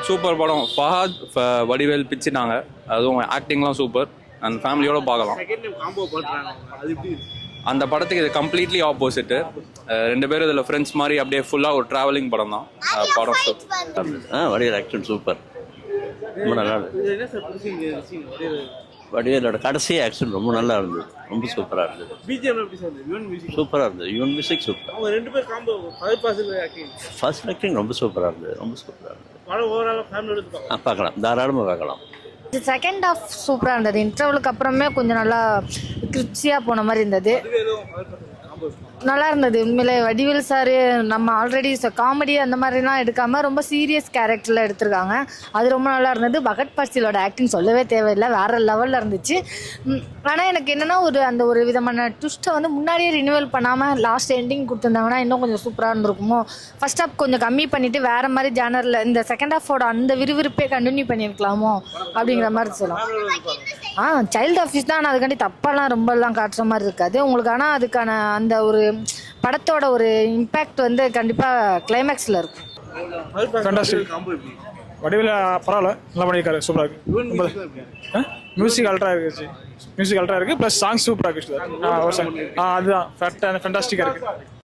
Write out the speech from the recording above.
Super படம். ஃபஹத் வடிவேல் பிச்சுட்டாங்க. அதுவும் ஆக்டிங்லாம் super. And ஃபேமிலியோட பார்க்கலாம். அந்த படத்துக்கு இது கம்ப்ளீட்லி ஆப்போசிட்டு. ரெண்டு பேரும் இதில் ஃப்ரெண்ட்ஸ் மாதிரி அப்படியே ஃபுல்லாக ஒரு ட்ராவலிங் படம் தான். படம் சூப்பர். வடிவேல் ஆக்ஷன் சூப்பர், ரொம்ப நல்லா இருந்தது. வடிவேலோட கடைசி ஆக்ஷன் ரொம்ப நல்லா இருந்தது, ரொம்ப சூப்பராக இருந்தது. சூப்பராக இருந்தது. Yuvan music super. First acting ரொம்ப சூப்பராக இருந்தது, ரொம்ப சூப்பராக இருந்தது. பார்க்கலாம், தாராளமாக பார்க்கலாம். செகண்ட் ஹாஃப் சூப்பராக இருந்தது. இன்டர்வலுக்கு அப்புறமே கொஞ்சம் நல்லா கிரிப்ஸியாக போன மாதிரி இருந்தது. நல்லா இருந்தது உண்மையிலே. வடிவேல் சார் நம்ம ஆல்ரெடி காமெடி அந்த மாதிரிலாம் எடுக்காமல் ரொம்ப சீரியஸ் கேரக்டரில் எடுத்திருக்காங்க. அது ரொம்ப நல்லா இருந்தது. பகத் பாசிலோட ஆக்டிங் சொல்லவே தேவையில்லை, வேறு லெவலில் இருந்துச்சு. ஆனால் எனக்கு என்னென்னா அந்த ஒரு விதமான ட்விஸ்ட்டை முன்னாடியே ரினியூவல் பண்ணாமல் லாஸ்ட் எண்டிங் கொடுத்துருந்தாங்கன்னா இன்னும் கொஞ்சம் சூப்பராக இருந்திருக்குமோ. ஃபர்ஸ்ட் ஹாஃப் கொஞ்சம் கம்மி பண்ணிவிட்டு வேறு மாதிரி ஜானரில் இந்த செகண்ட் ஹாஃபோட அந்த விறுவிறுப்பே கண்டினியூ பண்ணியிருக்கலாமோ அப்படிங்கிற மாதிரி சொல்லலாம். சைல்டு ஆஃபீஸ் தான். ஆனால் அதுக்காண்டி தப்பாலாம் ரொம்பலாம் காட்டுற மாதிரி இருக்காது உங்களுக்கு. ஆனால் அதுக்கான அந்த ஒரு படத்தோட ஒரு இம்பேக்ட் கண்டிப்பாக கிளைமேக்ஸில் இருக்கும். வடிவில் பரவாயில்ல, நல்லா பண்ணியிருக்காரு, சூப்பராக இருக்குது. மியூசிக் அல்ட்ரா இருக்குது, ப்ளஸ் சாங்ஸ் சூப்பராக இருக்குது. அதுதான் ஃபேண்டாஸ்டிக்காக இருக்குது.